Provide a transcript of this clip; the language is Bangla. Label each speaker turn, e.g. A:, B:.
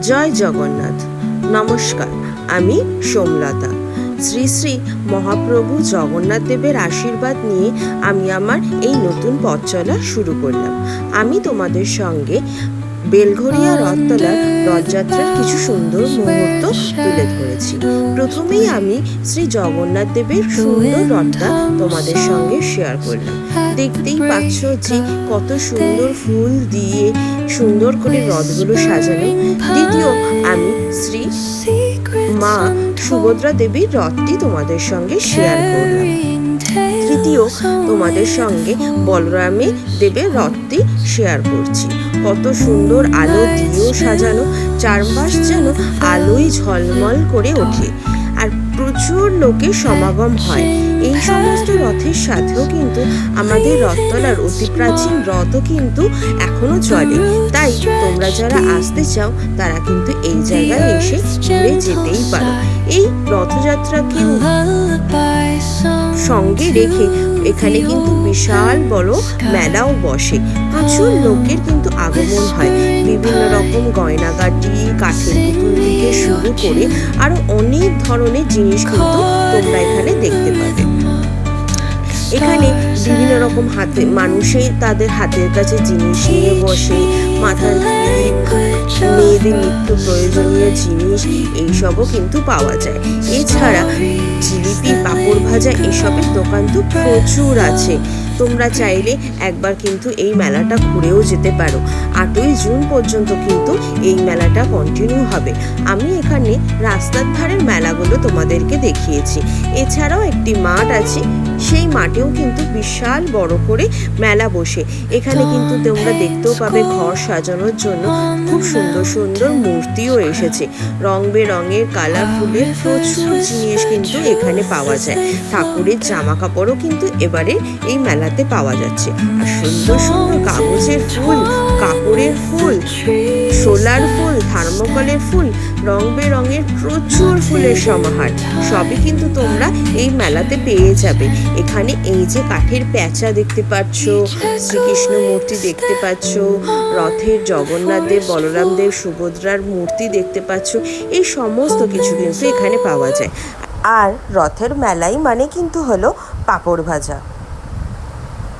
A: জয় জগন্নাথ। নমস্কার, আমি সোমলতা। শ্রী শ্রী মহাপ্রভু জগন্নাথ দেবের আশীর্বাদ নিয়ে আমি আমার এই নতুন পথ চলা শুরু করলাম। আমি তোমাদের সঙ্গে বেলঘরিয়া রথতলার রথযাত্রার কিছু সুন্দর মুহূর্ত তুলে ধরেছি। প্রথমেই আমি শ্রী জগন্নাথ দেবের সুন্দর রথটা তোমাদের সঙ্গে শেয়ার করলাম। দেখতেই পাচ্ছ যে কত সুন্দর ফুল দিয়ে সুন্দর করে রথগুলো সাজানো। দ্বিতীয়, আমি শ্রী মা সুভদ্রা দেবীর রথটি তোমাদের সঙ্গে শেয়ার করলাম। তৃতীয়, তোমাদের সঙ্গে বলরামী দেবের রথটি শেয়ার করছি। কত সুন্দর আলো দিয়েও সাজানো, চারপাশ যেন আলোয় ঝলমল করে ওঠে, আর প্রচুর লোকের সমাগম হয়। এই সমস্ত রথের সাথেও কিন্তু আমাদের রথতলার অতি প্রাচীন রথও কিন্তু এখনো চলে। তাই তোমরা যারা আসতে চাও তারা কিন্তু এই জায়গায় এসে ঘুরে যেতেই পারো। এই রথযাত্রাকে সঙ্গে রেখে এখানে কিন্তু বিশাল বড় মেলাও বসে। প্রচুর লোকের কিন্তু আগমন হয়। বিভিন্ন রকম গয়নাগাটি, কাঠের পুতুল থেকে শুরু করে আরো অনেক ধরনের জিনিস কিন্তু তোমরা এখানে দেখতে পাবে। এখানে বিভিন্ন রকম মানুষে তাদের হাতের কাছে জিনিস নিয়ে বসে, মাথার ক্লিপ, মেয়েদের নিত্য প্রয়োজনীয় জিনিস এইসবও কিন্তু পাওয়া যায়। এছাড়া জিলিপি, পাঁপড় ভাজা এসবের দোকান তো প্রচুর আছে। তোমরা চাইলে একবার কিন্তু এই মেলাটা ঘুরেও যেতে পারো। 8ই জুন পর্যন্ত কিন্তু এই মেলাটা কন্টিনিউ হবে। আমি এখানে রাস্তার ধারের মেলাগুলো তোমাদেরকে দেখিয়েছি। এছাড়াও একটি মাঠ আছে, সেই মাঠেও কিন্তু বিশাল বড় করে মেলা বসে। এখানে কিন্তু তোমরা দেখতেও পাবে ঘর সাজানোর জন্য খুব সুন্দর সুন্দর মূর্তিও এসেছে। রং বেরঙের কালারফুলের প্রচুর জিনিস কিন্তু এখানে পাওয়া যায়। ঠাকুরের জামা কাপড়ও কিন্তু এবারে এই মেলাতে পাওয়া যাচ্ছে। আর সুন্দর সুন্দর কাগজের ফুল, কাপড়ের ফুল, শোলার ফুল, থার্মোকলের ফুল, রং বেরঙের প্রচুর ফুলের সমাহার সবই কিন্তু তোমরা এই মেলাতে পেয়ে যাবে। এখানে এই যে কাঠের প্যাঁচা দেখতে পাচ্ছ, শ্রীকৃষ্ণ মূর্তি দেখতে পাচ্ছ, রথের জগন্নাথ দেব, বলরাম দেব, সুভদ্রার মূর্তি দেখতে পাচ্ছ, এই সমস্ত কিছু কিন্তু এখানে পাওয়া যায়। আর রথের মেলাই মানে কিন্তু হলো পাঁপড় ভাজা।